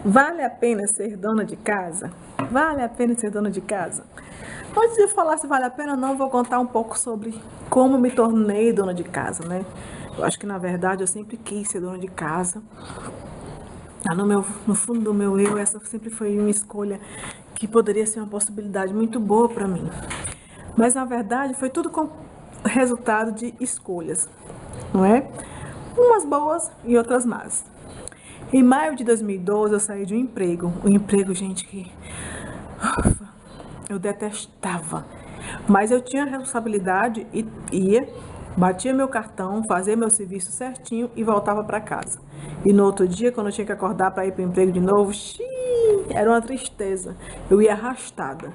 Vale a pena ser dona de casa? Vale a pena ser dona de casa? Antes de falar se vale a pena ou não, vou contar um pouco sobre como me tornei dona de casa, né? Eu acho que, na verdade, eu sempre quis ser dona de casa. No fundo do meu eu, essa sempre foi uma escolha que poderia ser uma possibilidade muito boa para mim. Mas, na verdade, foi tudo com resultado de escolhas, não é? Umas boas e outras más. Em maio de 2012, eu saí de um emprego. Um emprego, gente, que eu detestava. Mas eu tinha responsabilidade e ia, batia meu cartão, fazia meu serviço certinho e voltava para casa. E no outro dia, quando eu tinha que acordar para ir para o emprego de novo, era uma tristeza. Eu ia arrastada.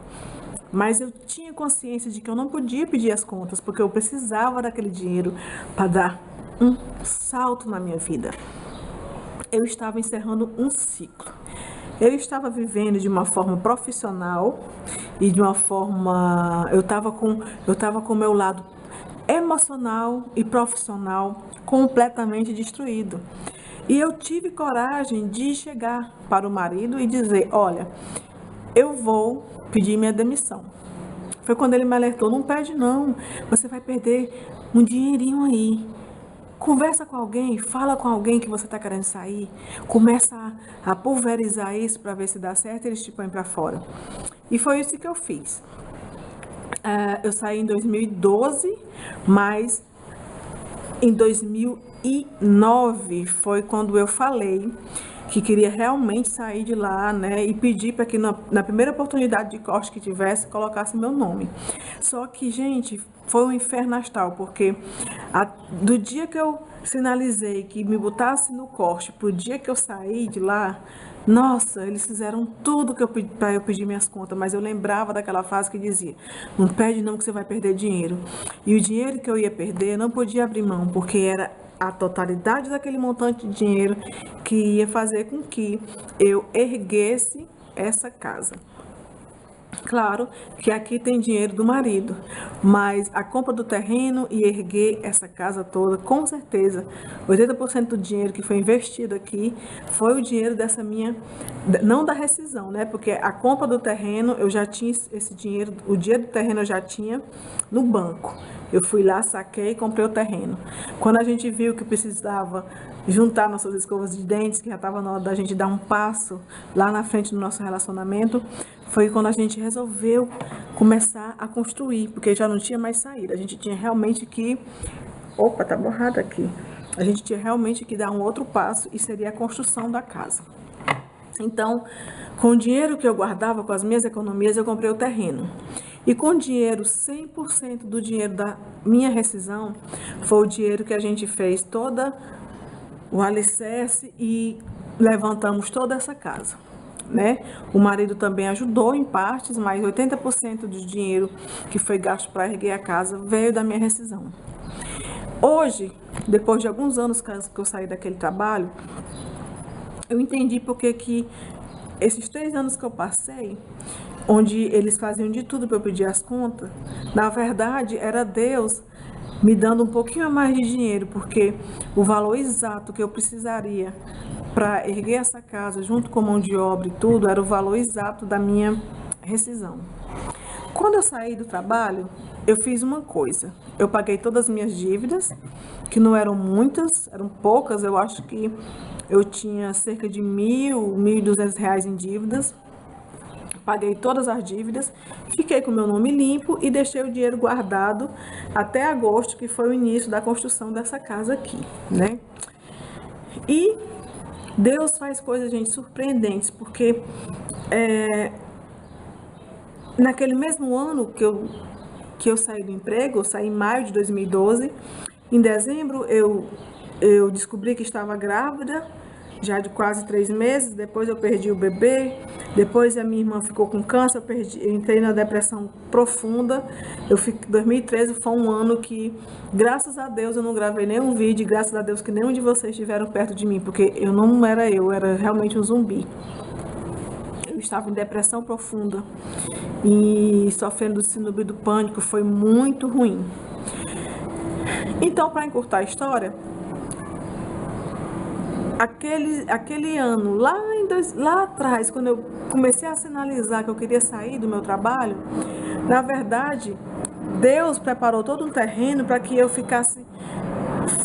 Mas eu tinha consciência de que eu não podia pedir as contas, porque eu precisava daquele dinheiro para dar um salto na minha vida. Eu estava encerrando um ciclo. Eu estava vivendo de uma forma profissional e de uma forma... Eu estava com o meu lado emocional e profissional completamente destruído. E eu tive coragem de chegar para o marido e dizer, olha, eu vou pedir minha demissão. Foi quando ele me alertou, não pede não, você vai perder um dinheirinho aí. Conversa com alguém, fala com alguém que você está querendo sair, começa a pulverizar isso para ver se dá certo e eles te põem para fora. E foi isso que eu fiz. Eu saí em 2012, mas em 2009 foi quando eu falei que queria realmente sair de lá, né, e pedir para que na primeira oportunidade de corte que tivesse, colocasse meu nome. Só que, gente, foi um inferno astral, porque do dia que eu sinalizei que me botasse no corte, pro dia que eu saí de lá, nossa, eles fizeram tudo que para eu pedir minhas contas, mas eu lembrava daquela frase que dizia, não pede não que você vai perder dinheiro. E o dinheiro que eu ia perder, eu não podia abrir mão, porque era a totalidade daquele montante de dinheiro que ia fazer com que eu erguesse essa casa. Claro que aqui tem dinheiro do marido, mas a compra do terreno e erguer essa casa toda, com certeza, 80% do dinheiro que foi investido aqui foi o dinheiro dessa minha, não da rescisão, né? Porque a compra do terreno, eu já tinha esse dinheiro, o dinheiro do terreno eu já tinha no banco. Eu fui lá, saquei e comprei o terreno. Quando a gente viu que precisava juntar nossas escovas de dentes, que já estava na hora da gente dar um passo lá na frente do nosso relacionamento, foi quando a gente resolveu começar a construir, porque já não tinha mais saída. A gente tinha realmente que... Opa, tá borrado aqui. A gente tinha realmente que dar um outro passo e seria a construção da casa. Então, com o dinheiro que eu guardava, com as minhas economias, eu comprei o terreno. E com o dinheiro, 100% do dinheiro da minha rescisão, foi o dinheiro que a gente fez toda o alicerce e levantamos toda essa casa, né? O marido também ajudou em partes, mas 80% do dinheiro que foi gasto para erguer a casa veio da minha rescisão. Hoje, depois de alguns anos que eu saí daquele trabalho, eu entendi porque que esses 3 anos que eu passei, onde eles faziam de tudo para eu pedir as contas, na verdade era Deus me dando um pouquinho a mais de dinheiro, porque o valor exato que eu precisaria para erguer essa casa, junto com mão de obra e tudo, era o valor exato da minha rescisão. Quando eu saí do trabalho, eu fiz uma coisa. Eu paguei todas as minhas dívidas, que não eram muitas, eram poucas. Eu acho que eu tinha cerca de R$ 1.200 em dívidas. Paguei todas as dívidas, fiquei com meu nome limpo e deixei o dinheiro guardado até agosto, que foi o início da construção dessa casa aqui, né? E Deus faz coisas, gente, surpreendentes, porque naquele mesmo ano que eu saí do emprego, eu saí em maio de 2012, em dezembro eu descobri que estava grávida, já de quase 3 meses, depois eu perdi o bebê, depois a minha irmã ficou com câncer, eu entrei na depressão profunda. 2013 foi um ano que, graças a Deus, eu não gravei nenhum vídeo, graças a Deus que nenhum de vocês estiveram perto de mim, porque eu não era eu era realmente um zumbi. Eu estava em depressão profunda e sofrendo de síndrome do pânico, foi muito ruim. Então, para encurtar a história, aquele ano, lá atrás, quando eu comecei a sinalizar que eu queria sair do meu trabalho, na verdade, Deus preparou todo um terreno para que eu ficasse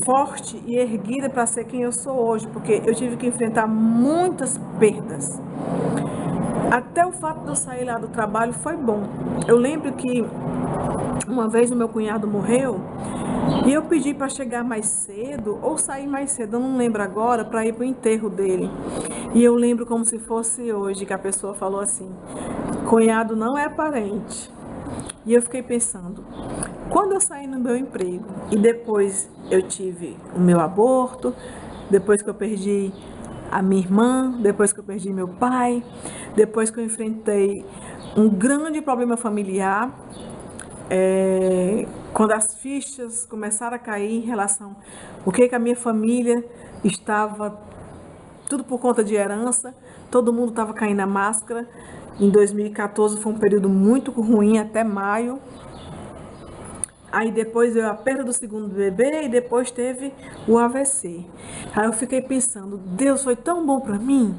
forte e erguida para ser quem eu sou hoje, porque eu tive que enfrentar muitas perdas. Até o fato de eu sair lá do trabalho foi bom. Eu lembro que uma vez o meu cunhado morreu e eu pedi para chegar mais cedo ou sair mais cedo, eu não lembro agora, para ir para o enterro dele. E eu lembro como se fosse hoje que a pessoa falou assim: cunhado não é parente. E eu fiquei pensando, quando eu saí no meu emprego e depois eu tive o meu aborto, depois que eu perdi a minha irmã, depois que eu perdi meu pai, depois que eu enfrentei um grande problema familiar, quando as fichas começaram a cair em relação ao que a minha família estava, tudo por conta de herança, todo mundo estava caindo a máscara. Em 2014 foi um período muito ruim, até maio. Aí depois veio a perda do segundo bebê e depois teve o AVC. Aí eu fiquei pensando, Deus foi tão bom para mim,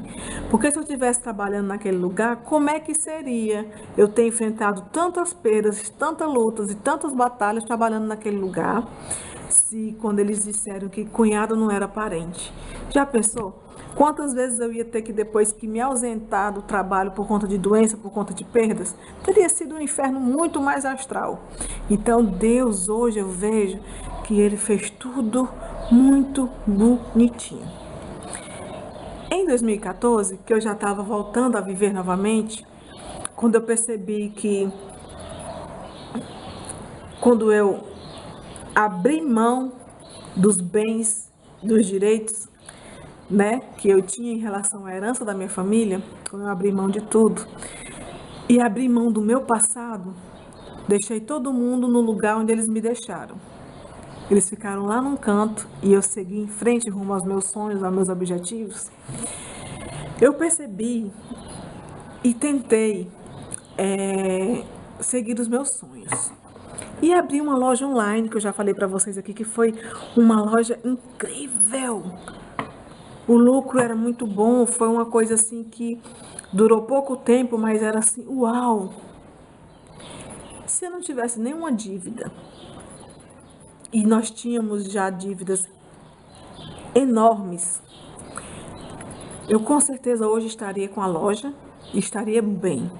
porque se eu estivesse trabalhando naquele lugar, como é que seria eu ter enfrentado tantas perdas, tantas lutas e tantas batalhas trabalhando naquele lugar, se quando eles disseram que cunhado não era parente? Já pensou? Quantas vezes eu ia ter que, depois que me ausentar do trabalho por conta de doença, por conta de perdas, teria sido um inferno muito mais astral. Então Deus, hoje eu vejo que Ele fez tudo muito bonitinho. Em 2014, que eu já estava voltando a viver novamente, quando eu percebi que, quando eu abri mão dos bens, dos direitos, né, que eu tinha em relação à herança da minha família, quando eu abri mão de tudo e abri mão do meu passado, deixei todo mundo no lugar onde eles me deixaram. Eles ficaram lá num canto e eu segui em frente rumo aos meus sonhos, aos meus objetivos. Eu percebi e tentei seguir os meus sonhos. E abri uma loja online, que eu já falei para vocês aqui, que foi uma loja incrível. O lucro era muito bom, foi uma coisa assim que durou pouco tempo, mas era assim, uau! Se eu não tivesse nenhuma dívida, e nós tínhamos já dívidas enormes, eu com certeza hoje estaria com a loja e estaria bem.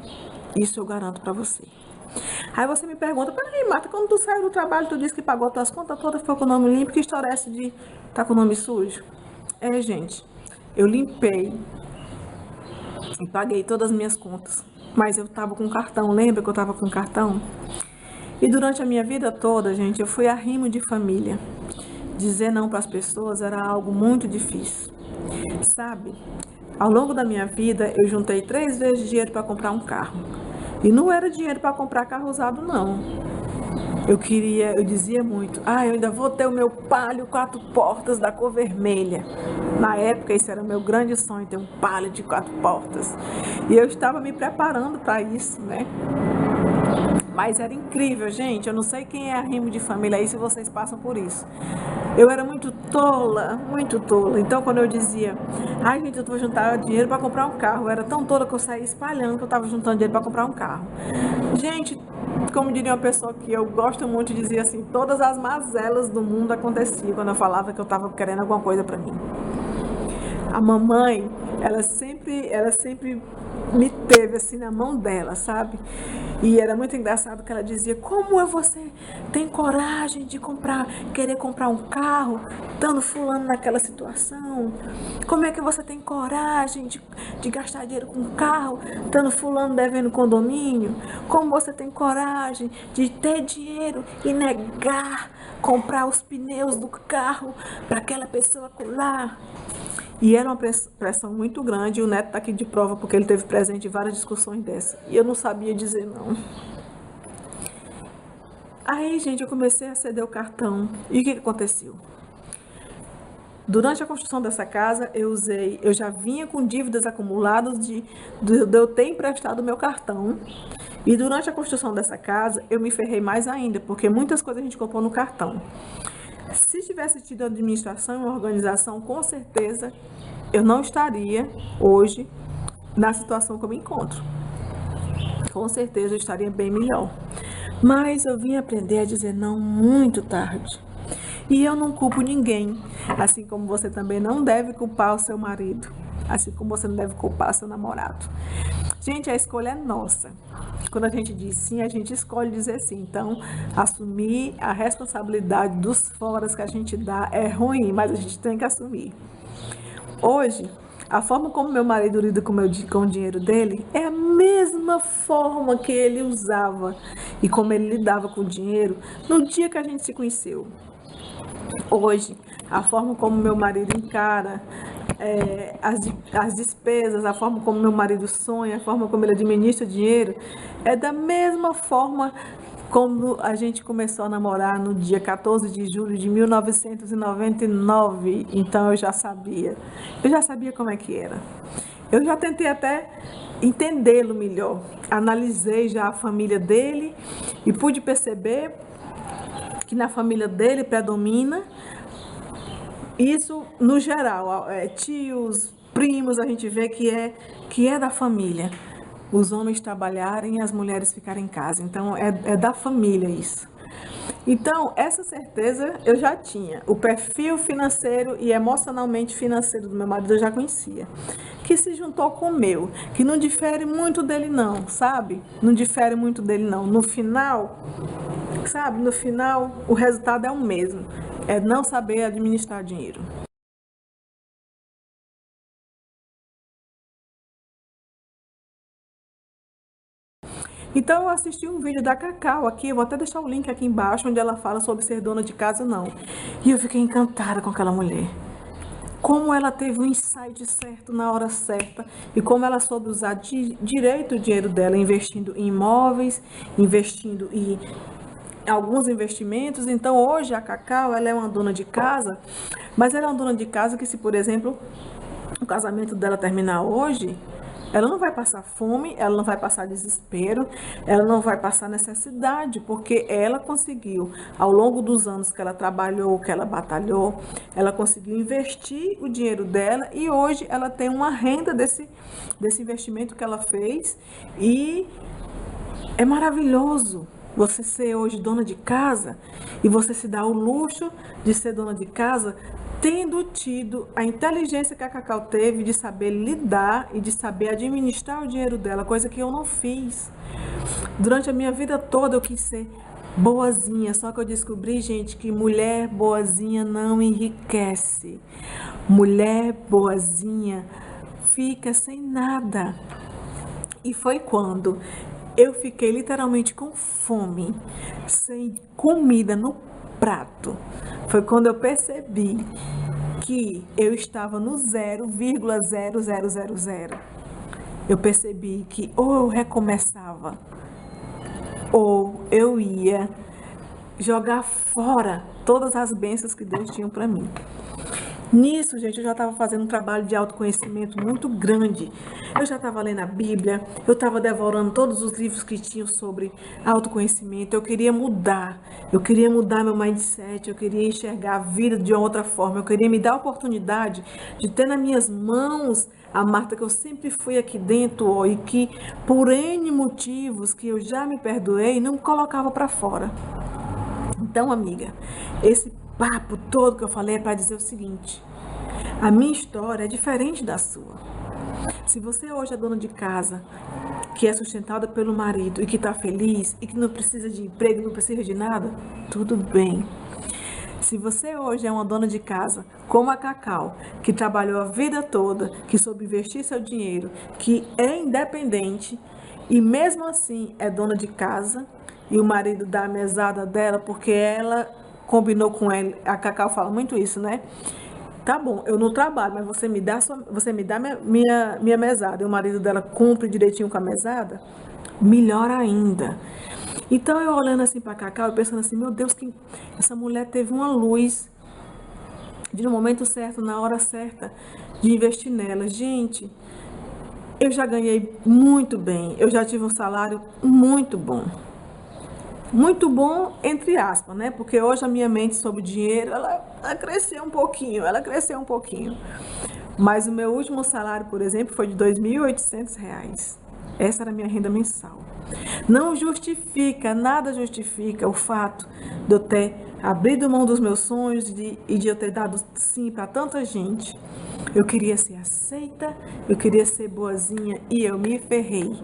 Isso eu garanto para você. Aí você me pergunta, peraí, Marta, quando tu saiu do trabalho, tu disse que pagou tuas contas todas, foi com o nome limpo, que história é essa de estar com o nome sujo? Gente, eu limpei e paguei todas as minhas contas, mas eu estava com cartão, lembra que eu estava com cartão? E durante a minha vida toda, gente, eu fui arrimo de família. Dizer não para as pessoas era algo muito difícil, sabe? Ao longo da minha vida, eu juntei 3 vezes dinheiro para comprar um carro. E não era dinheiro para comprar carro usado, não. Eu dizia muito, eu ainda vou ter o meu Palio 4 portas da cor vermelha. Na época, esse era o meu grande sonho, ter um Palio de 4 portas. E eu estava me preparando para isso, né? Mas era incrível, gente. Eu não sei quem é arrimo de família aí, se vocês passam por isso. Eu era muito tola, muito tola. Então, quando eu dizia, gente, eu vou juntar dinheiro para comprar um carro, eu era tão tola que eu saía espalhando que eu estava juntando dinheiro para comprar um carro. Gente, como diria uma pessoa que eu gosto muito, dizia assim, todas as mazelas do mundo aconteciam quando eu falava que eu estava querendo alguma coisa para mim. A mamãe, ela sempre me teve assim na mão dela, sabe? E era muito engraçado que ela dizia, como você tem coragem de querer comprar um carro, estando fulano naquela situação? Como é que você tem coragem de gastar dinheiro com um carro, estando fulano devendo condomínio? Como você tem coragem de ter dinheiro e negar comprar os pneus do carro para aquela pessoa colar? E era uma pressão muito grande, e o Neto está aqui de prova porque ele teve presente em várias discussões dessas. E eu não sabia dizer não. Aí, gente, eu comecei a ceder o cartão. E o que aconteceu? Durante a construção dessa casa, eu já vinha com dívidas acumuladas de eu ter emprestado o meu cartão. E durante a construção dessa casa, eu me ferrei mais ainda, porque muitas coisas a gente comprou no cartão. Se tivesse tido administração e uma organização, com certeza eu não estaria hoje na situação que eu me encontro. Com certeza eu estaria bem melhor. Mas eu vim aprender a dizer não muito tarde. E eu não culpo ninguém, assim como você também não deve culpar o seu marido, assim como você não deve culpar o seu namorado. Gente, a escolha é nossa. Quando a gente diz sim, a gente escolhe dizer sim. Então, assumir a responsabilidade dos foras que a gente dá é ruim, mas a gente tem que assumir. Hoje, a forma como meu marido lida com o dinheiro dele é a mesma forma que ele usava e como ele lidava com o dinheiro no dia que a gente se conheceu. Hoje, a forma como meu marido encara as despesas, a forma como meu marido sonha, a forma como ele administra o dinheiro, é da mesma forma como a gente começou a namorar no dia 14 de julho de 1999. Então eu já sabia como é que era. Eu já tentei até entendê-lo melhor, analisei já a família dele e pude perceber que na família dele predomina isso no geral, tios, primos, a gente vê que é da família. Os homens trabalharem e as mulheres ficarem em casa. Então, é da família isso. Então, essa certeza eu já tinha. O perfil financeiro e emocionalmente financeiro do meu marido eu já conhecia. Que se juntou com o meu, que não difere muito dele não, sabe? Não difere muito dele não. No final, sabe? No final, o resultado é o mesmo. É não saber administrar dinheiro. Então eu assisti um vídeo da Cacau aqui, eu vou até deixar o link aqui embaixo, onde ela fala sobre ser dona de casa ou não. E eu fiquei encantada com aquela mulher. Como ela teve o insight certo na hora certa e como ela soube usar direito o dinheiro dela, investindo em imóveis, investindo em alguns investimentos. Então hoje a Cacau, ela é uma dona de casa, mas ela é uma dona de casa que, se por exemplo o casamento dela terminar hoje, ela não vai passar fome, ela não vai passar desespero, ela não vai passar necessidade, porque ela conseguiu, ao longo dos anos que ela trabalhou, que ela batalhou, ela conseguiu investir o dinheiro dela e hoje ela tem uma renda desse investimento que ela fez. E é maravilhoso você ser hoje dona de casa e você se dá o luxo de ser dona de casa, tendo tido a inteligência que a Cacau teve de saber lidar e de saber administrar o dinheiro dela, coisa que eu não fiz. Durante a minha vida toda eu quis ser boazinha, só que eu descobri, gente, que mulher boazinha não enriquece. Mulher boazinha fica sem nada. E foi quando eu fiquei literalmente com fome, sem comida no prato. Foi quando eu percebi que eu estava no 0,0000. Eu percebi que ou eu recomeçava, ou eu ia jogar fora todas as bênçãos que Deus tinha para mim. Nisso, gente, eu já estava fazendo um trabalho de autoconhecimento muito grande. Eu já estava lendo a Bíblia, eu estava devorando todos os livros que tinham sobre autoconhecimento. Eu queria mudar meu mindset, eu queria enxergar a vida de uma outra forma. Eu queria me dar a oportunidade de ter nas minhas mãos a Marta que eu sempre fui aqui dentro, ó, e que por N motivos que eu já me perdoei, não colocava para fora. Então, amiga, esse papo todo que eu falei é para dizer o seguinte: a minha história é diferente da sua. Se você hoje é dona de casa, que é sustentada pelo marido e que está feliz e que não precisa de emprego, não precisa de nada, tudo bem. Se você hoje é uma dona de casa, como a Cacau, que trabalhou a vida toda, que soube investir seu dinheiro, que é independente e mesmo assim é dona de casa, e o marido dá a mesada dela porque ela combinou com ele. A Cacau fala muito isso, né? Tá bom, eu não trabalho, mas você me dá minha mesada. E o marido dela cumpre direitinho com a mesada? Melhor ainda. Então eu olhando assim pra Cacau e pensando assim, meu Deus, que essa mulher teve uma luz de no momento certo, na hora certa, de investir nela. Gente, eu já ganhei muito bem, eu já tive um salário muito bom. Muito bom, entre aspas, né? Porque hoje a minha mente sobre dinheiro, ela cresceu um pouquinho, ela cresceu um pouquinho. Mas o meu último salário, por exemplo, foi de R$ 2.800. Essa era a minha renda mensal. Não justifica, nada justifica o fato de eu ter abrido mão dos meus sonhos e de eu ter dado sim para tanta gente. Eu queria ser aceita, eu queria ser boazinha e eu me ferrei.